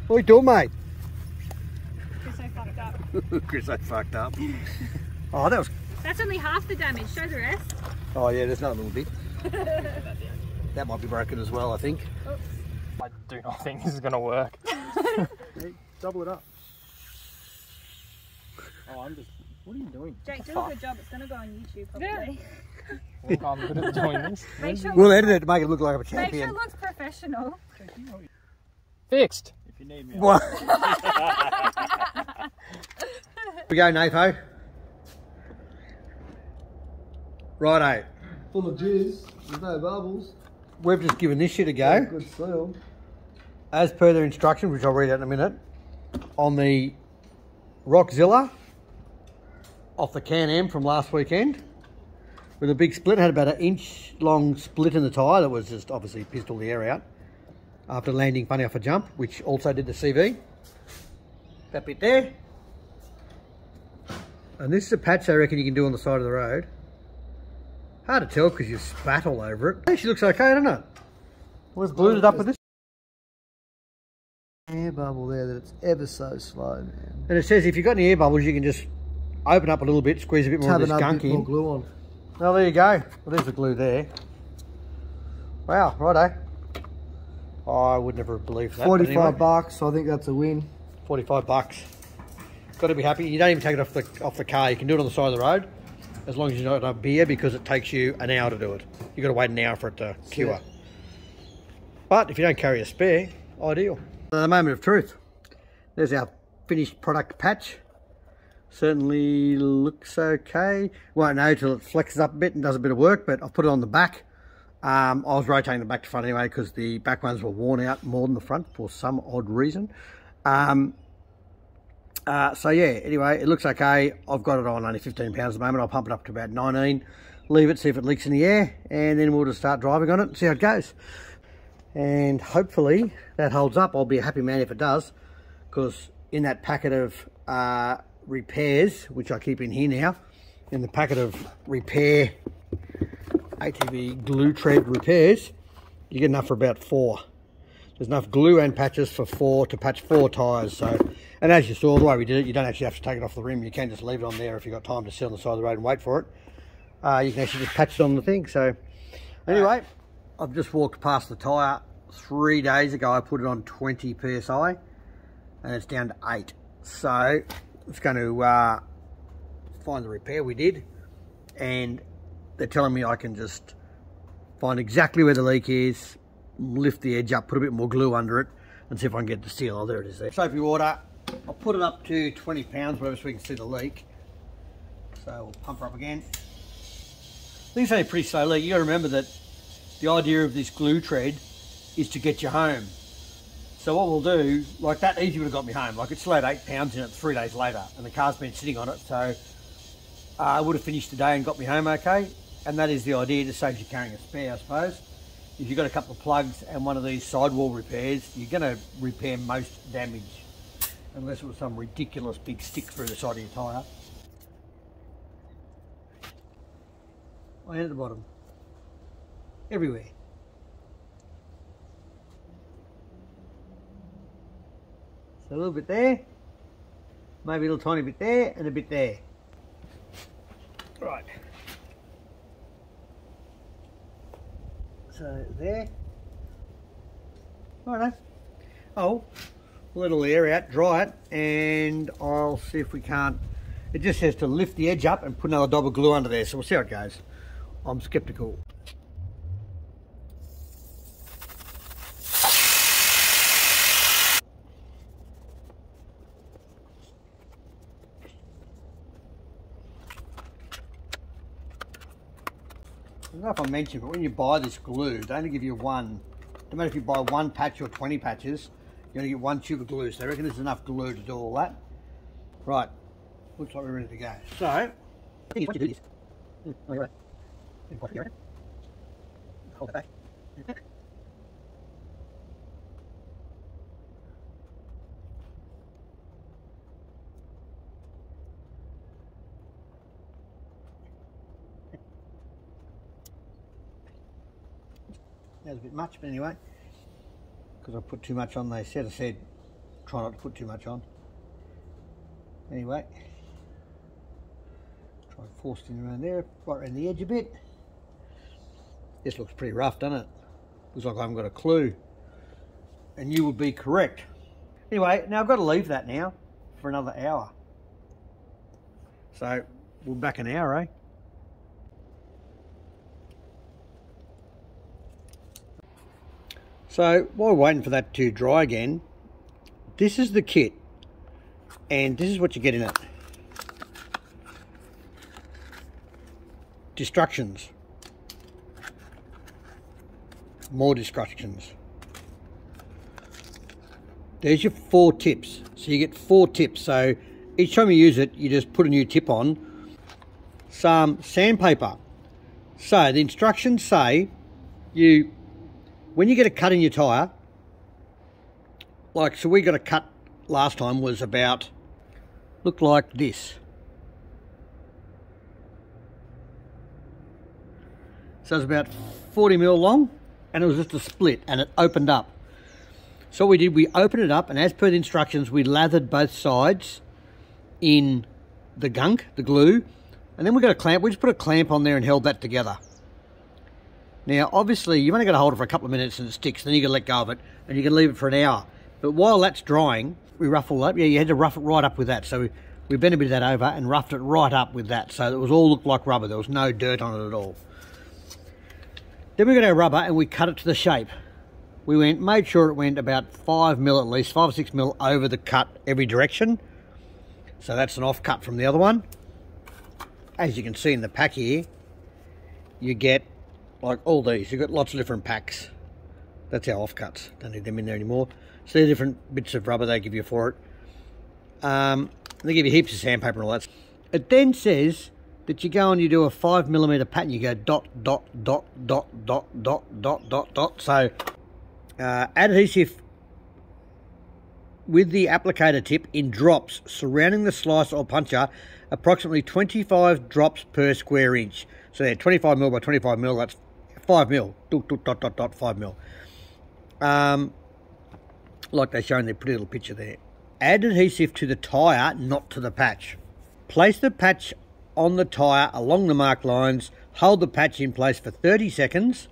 What are you doing, mate? Chris, I fucked up. Chris, I fucked up. Oh, that was... That's only half the damage. Show the rest. Oh, yeah, there's another little bit. That might be broken as well, I think. Oops. I do not think this is going to work. Hey, double it up. Oh, I'm just... What are you doing? Jake, do a good job. It's going to go on YouTube probably. Look, I'm good at doing this. We'll edit it to make it look like a Make sure champion. it looks professional. Fixed. If you need me, What? We go, Natho. Righto. Full of jizz, there's no bubbles. We've just given this shit a go. Good seal. As per their instructions, which I'll read out in a minute, on the Rockzilla off the Can-Am from last weekend with a big split. Had about an inch long split in the tyre that was just obviously pissed all the air out after landing funny off a jump, which also did the CV. That bit there. And this is a patch I reckon you can do on the side of the road. Hard to tell because you spat all over it. Actually looks okay, doesn't it? We've glued it up with this. Air bubble there that it's ever so slow, man. And it says if you've got any air bubbles, you can just open up a little bit, squeeze a bit more of this gunk in. More glue on. Oh, there you go. Well, there's the glue there. Wow, righto. Oh, I would never have believed that. 45 anyway. bucks, I think that's a win. 45 bucks. Got to be happy. You don't even take it off the car. You can do it on the side of the road, as long as you're not a beer, because it takes you an hour to do it. You've got to wait an hour for it to cure. Yeah. But if you don't carry a spare, ideal. The moment of truth. There's our finished product patch. Certainly looks okay. Won't know till it flexes up a bit and does a bit of work, but I've put it on the back. I was rotating the back to front anyway because the back ones were worn out more than the front for some odd reason. So yeah, anyway, it looks okay. I've got it on only 15 pounds at the moment. I'll pump it up to about 19, leave it, see if it leaks in the air, and then we'll just start driving on it and see how it goes. And hopefully that holds up. I'll be a happy man if it does, because in that packet of repairs, which I keep in here now, in the packet of repair ATV Gluetread repairs, you get enough for about 4. There's enough glue and patches for 4 to patch 4 tyres. So, and as you saw, the way we did it, you don't actually have to take it off the rim. You can just leave it on there if you've got time to sit on the side of the road and wait for it. You can actually just patch it on the thing. So anyway, I've just walked past the tyre 3 days ago. I put it on 20 PSI and it's down to 8. So it's going to find the repair we did, and they're telling me I can just find exactly where the leak is, lift the edge up, put a bit more glue under it, and see if I can get the seal. Oh, there it is there. Soapy water. I'll put it up to 20 pounds, whatever, so we can see the leak. So we'll pump her up again. I think it's only a pretty slow leak. You got to remember that the idea of this Gluetread is to get you home. So what we'll do, like that easy would have got me home. Like it slowed 8 pounds in it 3 days later, and the car's been sitting on it. So I would have finished today and got me home okay. And that is the idea, to save you carrying a spare, I suppose. If you've got a couple of plugs and one of these sidewall repairs, you're going to repair most damage, unless it was some ridiculous big stick through the side of your tyre. And at the bottom. Everywhere. So a little bit there, maybe a little tiny bit there, and a bit there. Right. So there. Righto. Oh, let all the air out, dry it, and I'll see if we can't. It just says to lift the edge up and put another dab of glue under there, so we'll see how it goes. I'm skeptical. I don't know if I mentioned, but when you buy this glue, they only give you one. No matter if you buy 1 patch or 20 patches, you're going to get 1 tube of glue. So I reckon there's enough glue to do all that. Right, looks like we're ready to go. So, I think once you do this, oh, you're right. Hold it back. That was a bit much, but anyway, because I put too much on, they said, Try not to put too much on. Anyway, try forcing around there, right around the edge a bit. This looks pretty rough, doesn't it? Looks like I haven't got a clue. And you would be correct. Anyway, now I've got to leave that now for another hour. So we'll be back an hour, eh? So while we're waiting for that to dry again, this is the kit. And this is what you get in it. Instructions. More instructions. There's your 4 tips. So you get 4 tips. So each time you use it, you just put a new tip on. Some sandpaper. So the instructions say when you get a cut in your tyre, so we got a cut last time was about, looked like this. So it's about 40 mil long, and it was just a split, and it opened up. So what we did, we opened it up, and as per the instructions, we lathered both sides in the gunk, the glue, and then we got a clamp. We just put a clamp on there and held that together. Now, obviously, you've only got to hold it for a couple of minutes and it sticks, then you got to let go of it, and you can leave it for an hour. But while that's drying, we ruffle up. Yeah, you had to rough it right up with that. So we bent a bit of that over and roughed it right up with that, so it was all looked like rubber. There was no dirt on it at all. Then we got our rubber and we cut it to the shape. We made sure it went about 5 mil at least, 5 or 6 mil over the cut every direction. So that's an off cut from the other one. As you can see in the pack here, you get like all these. You've got lots of different packs. That's our offcuts. Don't need them in there anymore. So they're different bits of rubber they give you for it. They give you heaps of sandpaper and all that. It then says that you go and you do a 5mm pattern. You go dot, dot, dot, dot, dot, dot, dot, dot, dot. So add adhesive with the applicator tip in drops surrounding the slicer or puncher, approximately 25 drops per square inch. So they're 25mm by 25mm, that's 5mm, dot, dot, dot, dot, dot, 5mm. Like they show in their pretty little picture there. Add adhesive to the tyre, not to the patch. Place the patch on the tyre along the marked lines. Hold the patch in place for 30 seconds.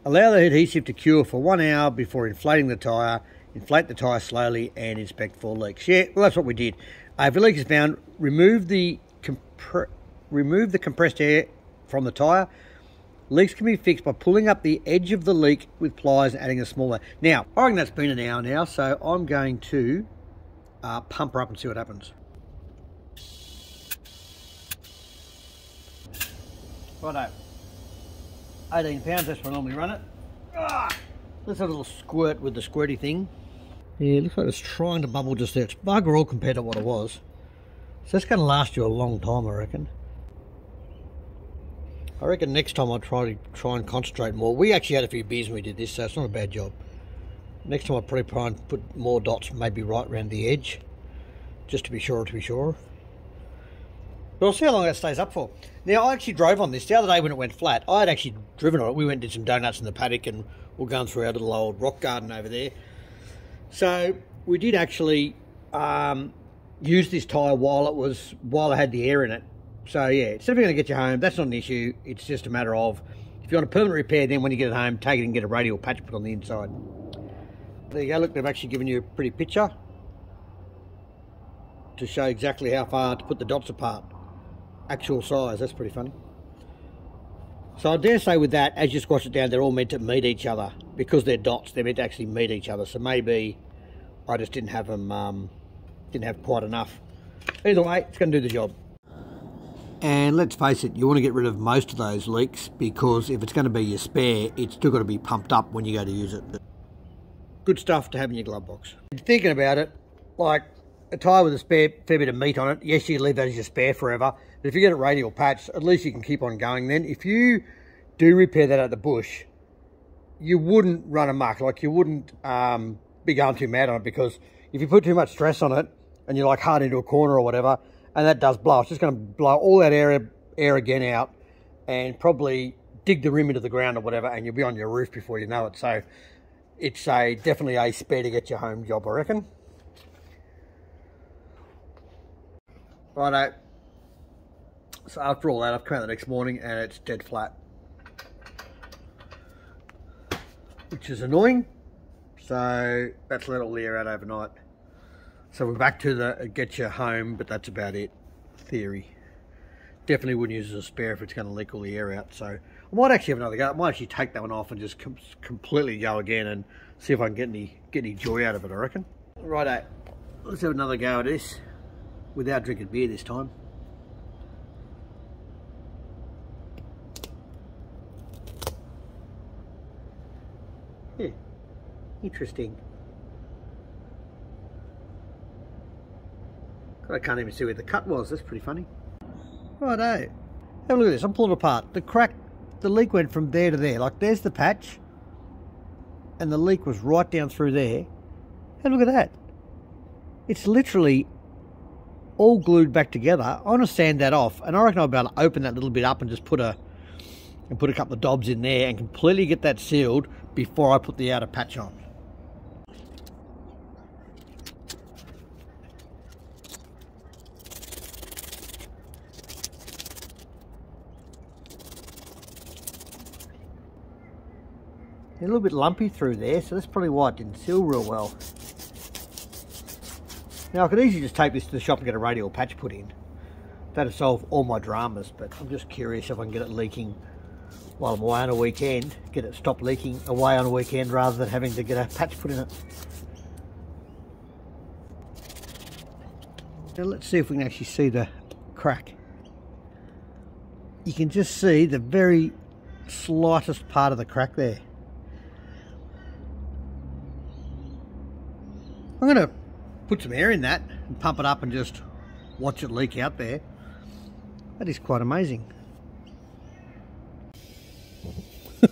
Allow the adhesive to cure for 1 hour before inflating the tyre. Inflate the tyre slowly and inspect for leaks. Yeah, well, that's what we did. If a leak is found, remove the compressed air from the tyre. Leaks can be fixed by pulling up the edge of the leak with pliers and adding a smaller. Now, I reckon that's been an hour now, so I'm going to pump her up and see what happens. Righto. 18 pounds, that's what I normally run it. Let's have a little squirt with the squirty thing. Yeah, it looks like it's trying to bubble just there. It's bugger all compared to what it was. So that's going to last you a long time, I reckon. I reckon next time I'll try and concentrate more. We actually had a few beers when we did this, so it's not a bad job. Next time I'll probably try and put more dots, maybe right around the edge, just to be sure. But I'll see how long that stays up for. Now, I actually drove on this the other day when it went flat. I had actually driven on it. We went and did some donuts in the paddock, and we're going through our little old rock garden over there. So we did actually use this tyre while I had the air in it. So yeah, it's never going to get you home. That's not an issue. It's just a matter of, if you want a permanent repair, then when you get it home, take it and get a radial patch put on the inside. There you go. Look, they've actually given you a pretty picture to show exactly how far to put the dots apart. Actual size. That's pretty funny. So I dare say with that, as you squash it down, they're all meant to meet each other. Because they're dots, they're meant to actually meet each other. So maybe I just didn't have them, didn't have quite enough. Either way, it's going to do the job. And let's face it, you want to get rid of most of those leaks, because if it's going to be your spare, it's still got to be pumped up when you go to use it. Good stuff to have in your glove box. Thinking about it, like a tyre with a fair bit of meat on it, yes, you leave that as your spare forever, but if you get a radial patch, at least you can keep on going then. If you do repair that at the bush, you wouldn't run amok, like you wouldn't be going too mad on it, because if you put too much stress on it and you're like hard into a corner or whatever, and that does blow, it's just going to blow all that air again out and probably dig the rim into the ground or whatever, and you'll be on your roof before you know it. So it's definitely a spare to get you home job, I reckon. Righto. So after all that, I've come out the next morning and it's dead flat, which is annoying. So that's let all the air out overnight. So we're back to the get you home, but that's about it. Theory. Definitely wouldn't use it as a spare if it's going to leak all the air out. So I might actually have another go. I might actually take that one off and just completely go again and see if I can get any joy out of it, I reckon. Righto, let's have another go at this without drinking beer this time. Yeah, interesting. God, I can't even see where the cut was. That's pretty funny. Righto. Have a look at this. I'm pulling it apart. The leak went from there to there. Like, there's the patch, and the leak was right down through there. Have a look at that. It's literally all glued back together. I want to sand that off, and I reckon I'll be able to open that little bit up and just put a couple of dobs in there and completely get that sealed before I put the outer patch on. A little bit lumpy through there, so that's probably why it didn't seal real well. Now I could easily just take this to the shop and get a radial patch put in. That'd solve all my dramas, but I'm just curious if I can get it leaking while I'm away on a weekend, get it stop leaking away on a weekend rather than having to get a patch put in it. Now let's see if we can actually see the crack. You can just see the very slightest part of the crack there. I'm going to put some air in that and pump it up and just watch it leak out there. That is quite amazing. Get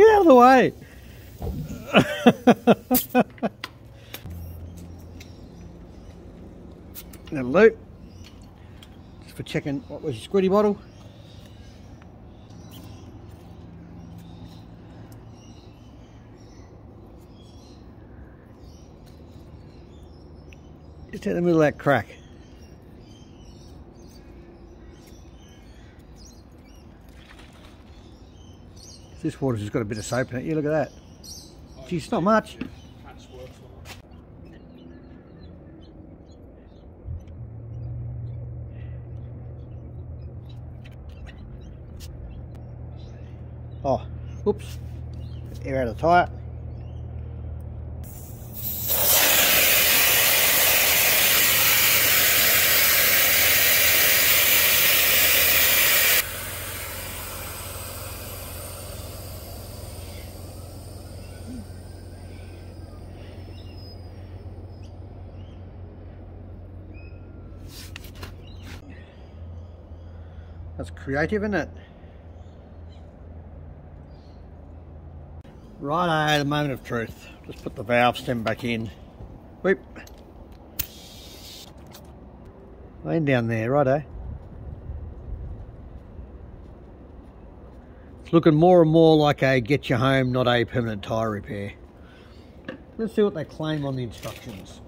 out of the way. That'll do. Just for checking what was your squiddy bottle. Just in the middle of that crack. This water's just got a bit of soap in it. You look at that. Geez, it's not much. Oh, whoops. Air out of the tyre. That's creative, isn't it? Righto, the moment of truth. Just put the valve stem back in. Whoop. Laying down there, righto. It's looking more and more like a get you home, not a permanent tyre repair. Let's see what they claim on the instructions.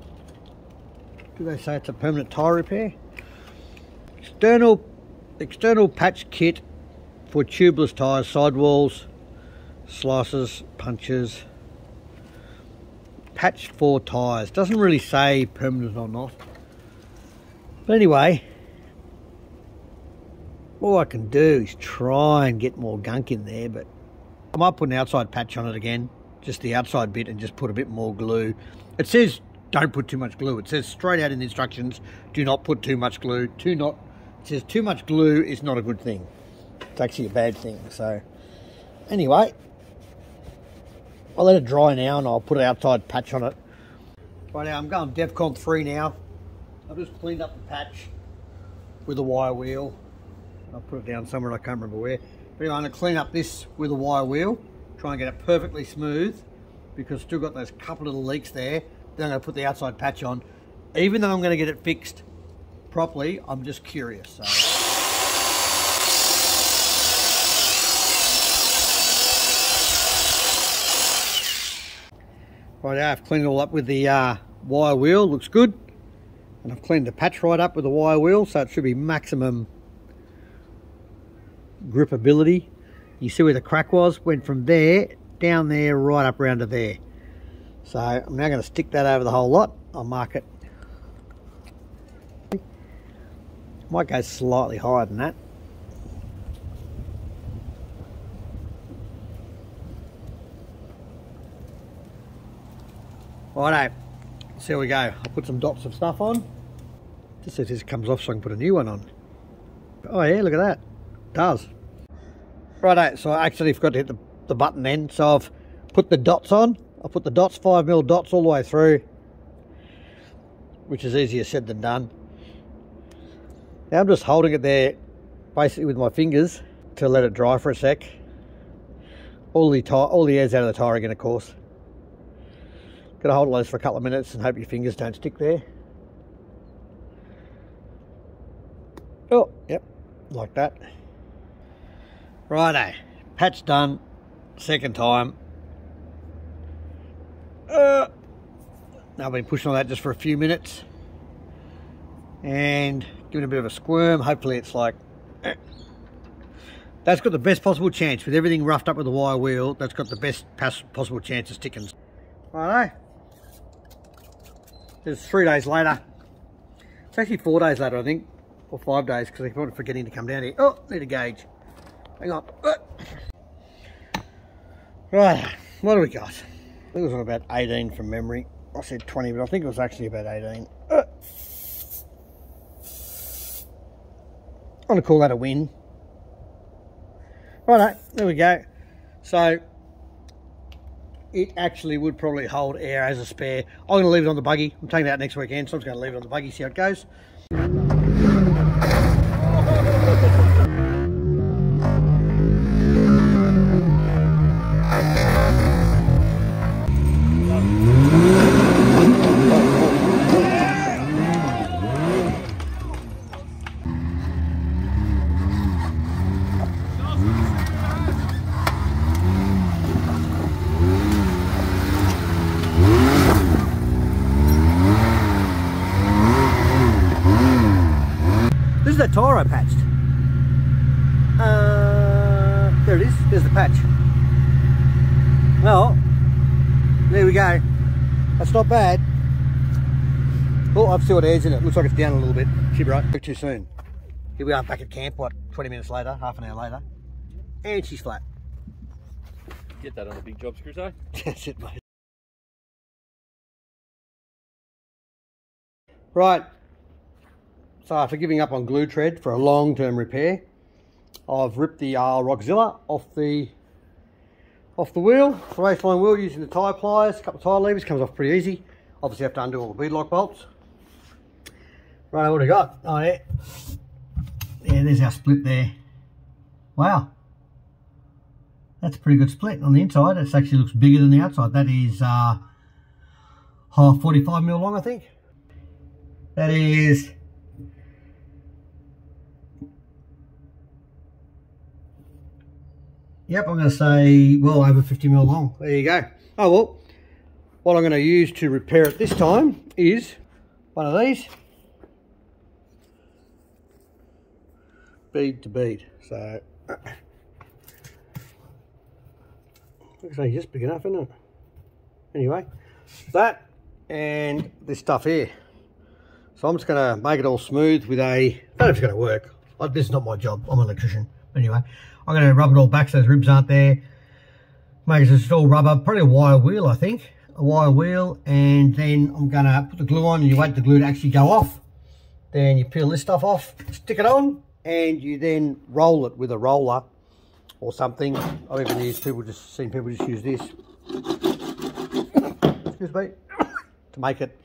Do they say it's a permanent tyre repair? External patch kit for tubeless tyres, sidewalls, slicers, punches. Patch for tyres. Doesn't really say permanent or not. But anyway, all I can do is try and get more gunk in there, but I might put an outside patch on it again, just the outside bit, and just put a bit more glue. It says don't put too much glue. It says straight out in the instructions, do not put too much glue. It says too much glue is not a good thing. It's actually a bad thing. So anyway, I'll let it dry now and I'll put an outside patch on it. Right now I'm going DEFCON 3 now. I've just cleaned up the patch with a wire wheel. I'll put it down somewhere, I can't remember where. But anyway, I'm going to clean up this with a wire wheel, try and get it perfectly smooth, because I've still got those couple little leaks there. Then I'm going to put the outside patch on. Even though I'm going to get it fixed properly, I'm just curious. So. Right, I've cleaned it all up with the wire wheel, looks good. And I've cleaned the patch right up with the wire wheel, so it should be maximum gripability. You see where the crack was? Went from there, down there, right up around to there. So I'm now going to stick that over the whole lot. I'll mark it. Might go slightly higher than that. Righto, so here we go. I'll put some dots of stuff on. Just so this comes off so I can put a new one on. Oh yeah, look at that. It does. Righto, so I actually forgot to hit the button then. So I've put the dots on. I'll put the dots, 5mm dots all the way through. Which is easier said than done. Now I'm just holding it there basically with my fingers to let it dry for a sec. All the air's out of the tyre again, of course. Got to hold those for a couple of minutes and hope your fingers don't stick there. Oh, yep, like that. Righto, patch done, second time. Now I've been pushing on that just for a few minutes and giving a bit of a squirm. Hopefully it's like, that's got the best possible chance with everything roughed up with the wire wheel. That's got the best possible chance of sticking. Righto. It's 3 days later. It's actually 4 days later, I think, or 5 days, because I keep on forgetting to come down here. Oh, need a gauge. Hang on. Right, what do we got? I think it was on about 18 from memory. I said 20, but I think it was actually about 18. I'm going to call that a win. Righto, there we go. So it actually would probably hold air as a spare. I'm going to leave it on the buggy. I'm taking it out next weekend, so I'm just going to leave it on the buggy, see how it goes. This is the tyre I patched. There it is. There's the patch. Well, there we go. That's not bad. Oh, I've still got airs in it. Looks like it's down a little bit. Should be right. Too soon. Here we are back at camp, what, 20 minutes later, half an hour later. And she's flat. Get that on the big job, Screwtape. That's it, mate. Right. So after giving up on Gluetread for a long-term repair, I've ripped the Rockzilla off the wheel, the raceline wheel, using the tyre pliers, a couple of tyre levers. Comes off pretty easy. Obviously have to undo all the beadlock bolts. Right, what do we got? Oh yeah. Yeah, there's our split there. Wow. That's a pretty good split on the inside. It actually looks bigger than the outside. That is 45mm long, I think. That is yep, I'm going to say well over 50mm long. There you go. Oh well, what I'm going to use to repair it this time is one of these, bead to bead. So looks like just big enough, isn't it? Anyway, that and this stuff here. So I'm just going to make it all smooth with a, I don't know if it's going to work. This is not my job. I'm an electrician. Anyway, I'm going to rub it all back so those ribs aren't there. Make it just all rubber. Probably a wire wheel, I think. A wire wheel. And then I'm going to put the glue on and you wait the glue to actually go off. Then you peel this stuff off, stick it on, and you then roll it with a roller or something. I've even used seen people just use this. Excuse me. to make it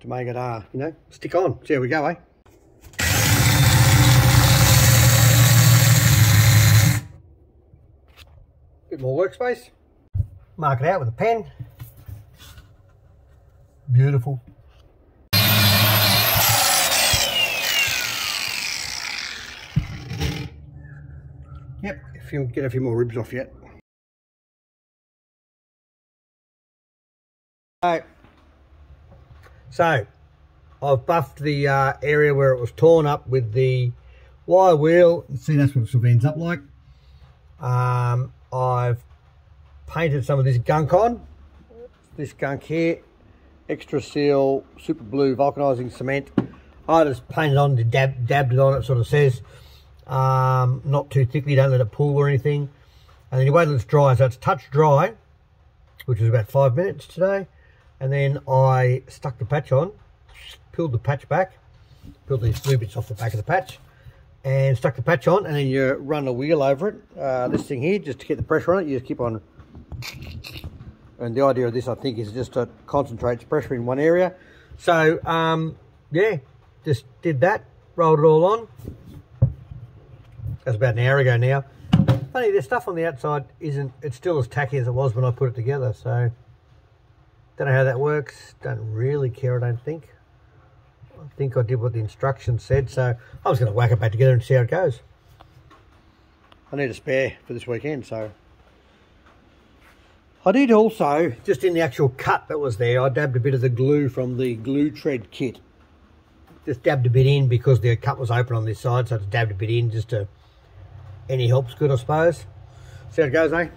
you know, stick on. See how we go, eh? Bit more workspace. Mark it out with a pen. Beautiful. Yep, if you get a few more ribs off yet. So, So I've buffed the area where it was torn up with the wire wheel. See, that's what it sort of ends up like. I've painted some of this gunk on. This gunk here, extra seal, super blue vulcanizing cement. I just painted on, dabbed it on, it sort of says. Not too thickly, don't let it pull or anything. And then you wait till it's dry, so it's touch dry, which was about 5 minutes today. And then I stuck the patch on, peeled the patch back, peeled these glue bits off the back of the patch, and stuck the patch on, and then you run a wheel over it. This thing here, just to get the pressure on it, you just keep on. And the idea of this, I think, is just to concentrate pressure in one area. So, yeah, just did that, rolled it all on. That's about an hour ago now. Funny, the stuff on the outside it's still as tacky as it was when I put it together, so don't know how that works. Don't really care, I don't think. I think I did what the instructions said, so I was going to whack it back together and see how it goes. I need a spare for this weekend, so I did also, just in the actual cut that was there, I dabbed a bit of the glue from the Gluetread kit. Just dabbed a bit in because the cut was open on this side, so I just dabbed a bit in just to, any help's good, I suppose. See how it goes, eh?